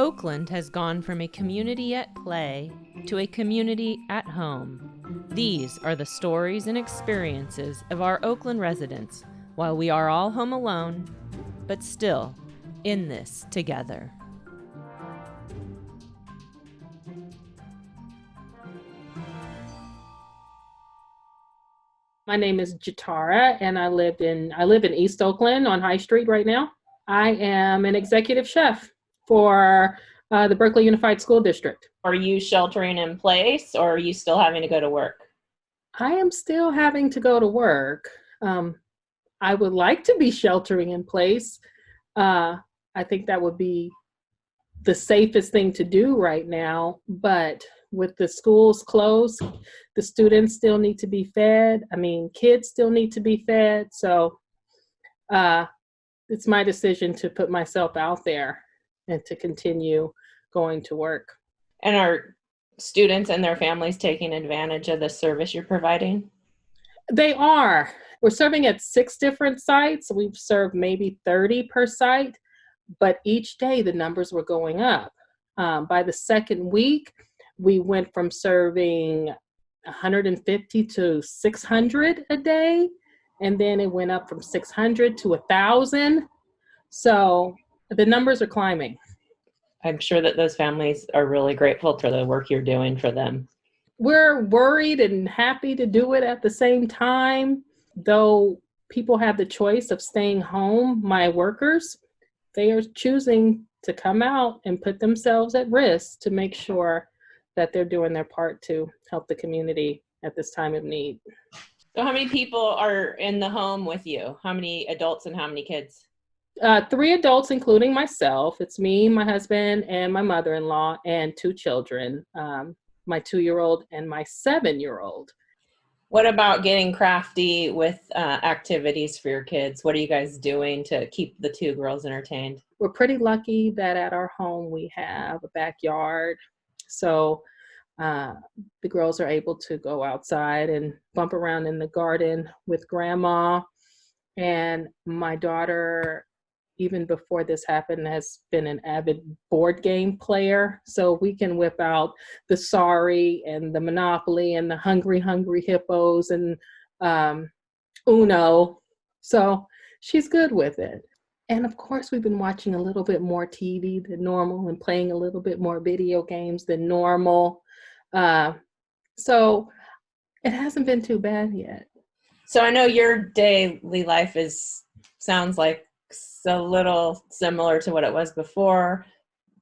Oakland has gone from a community at play to a community at home. These are the stories and experiences of our Oakland residents while we are all home alone, but still in this together. My name is Gitara, and I live in East Oakland on High Street right now. I am an executive chef for the Berkley Unified School District. Are you sheltering in place, or are you still having to go to work? I am still having to go to work. I would like to be sheltering in place. I think that would be the safest thing to do right now, but with the schools closed, the students still need to be fed. Kids still need to be fed. So it's my decision to put myself out there and to continue going to work. And are students and their families taking advantage of the service you're providing? They are. We're serving at 6 different sites. We've served maybe 30 per site, but each day the numbers were going up. By the second week, we went from serving 150 to 600 a day, and then it went up from 600 to 1,000. So the numbers are climbing. I'm sure that those families are really grateful for the work you're doing for them. We're worried and happy to do it at the same time. Though people have the choice of staying home, my workers, they are choosing to come out and put themselves at risk to make sure that they're doing their part to help the community at this time of need. So how many people are in the home with you? How many adults and how many kids? 3 adults, including myself. It's me, my husband, and my mother-in-law, and 2 children, my 2-year-old and my 7-year-old. What about getting crafty with activities for your kids? What are you guys doing to keep the 2 girls entertained? We're pretty lucky that at our home we have a backyard. So the girls are able to go outside and bump around in the garden with grandma. And my daughter, even before this happened, has been an avid board game player. So we can whip out the Sorry and the Monopoly and the Hungry Hippos and Uno. So she's good with it. And of course, we've been watching a little bit more TV than normal and playing a little bit more video games than normal. So it hasn't been too bad yet. So I know your daily life sounds like a little similar to what it was before,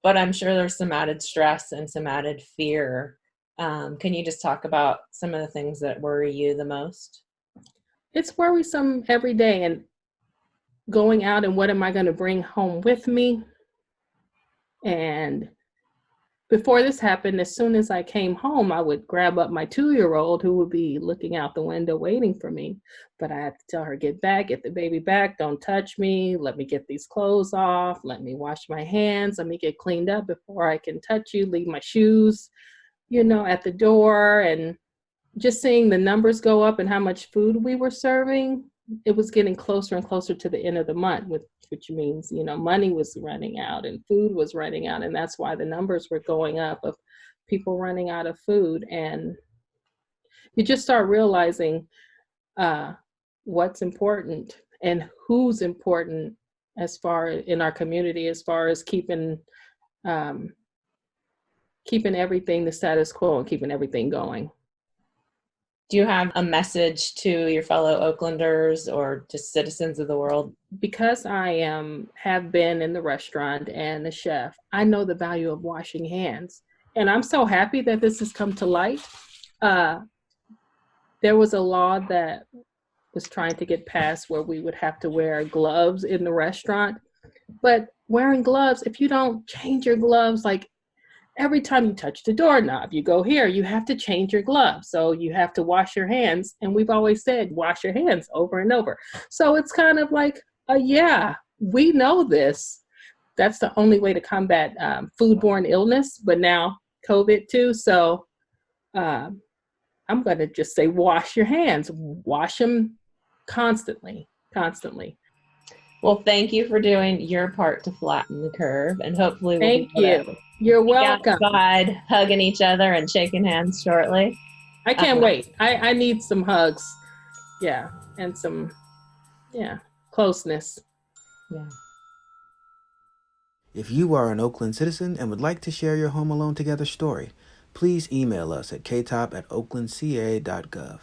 but I'm sure there's some added stress and some added fear. Can you just talk about some of the things that worry you the most? It's worrisome every day, and going out and what am I going to bring home with me? And before this happened, as soon as I came home, I would grab up my 2-year-old who would be looking out the window waiting for me. But I had to tell her, get the baby back, don't touch me, let me get these clothes off, let me wash my hands, let me get cleaned up before I can touch you, leave my shoes, at the door. And just seeing the numbers go up and how much food we were serving, it was getting closer and closer to the end of the month, which means, money was running out and food was running out. And that's why the numbers were going up of people running out of food. And you just start realizing what's important and who's important as far in our community, as far as keeping everything the status quo and keeping everything going. Do you have a message to your fellow Oaklanders or just citizens of the world? Because I have been in the restaurant and a chef, I know the value of washing hands. And I'm so happy that this has come to light. There was a law that was trying to get passed where we would have to wear gloves in the restaurant. But wearing gloves, if you don't change your gloves, like every time you touch the doorknob, you go here, you have to change your gloves. So you have to wash your hands. And we've always said, wash your hands over and over. So it's kind of like, yeah, we know this. That's the only way to combat foodborne illness, but now COVID too. So I'm going to just say, wash your hands, wash them constantly. Well, thank you for doing your part to flatten the curve, and hopefully we'll be Thank able to you. You're be welcome. outside, hugging each other and shaking hands shortly. I can't wait. I need some hugs. Yeah. And some, yeah, closeness. Yeah. If you are an Oakland citizen and would like to share your Home Alone Together story, please email us at ktop@oaklandca.gov.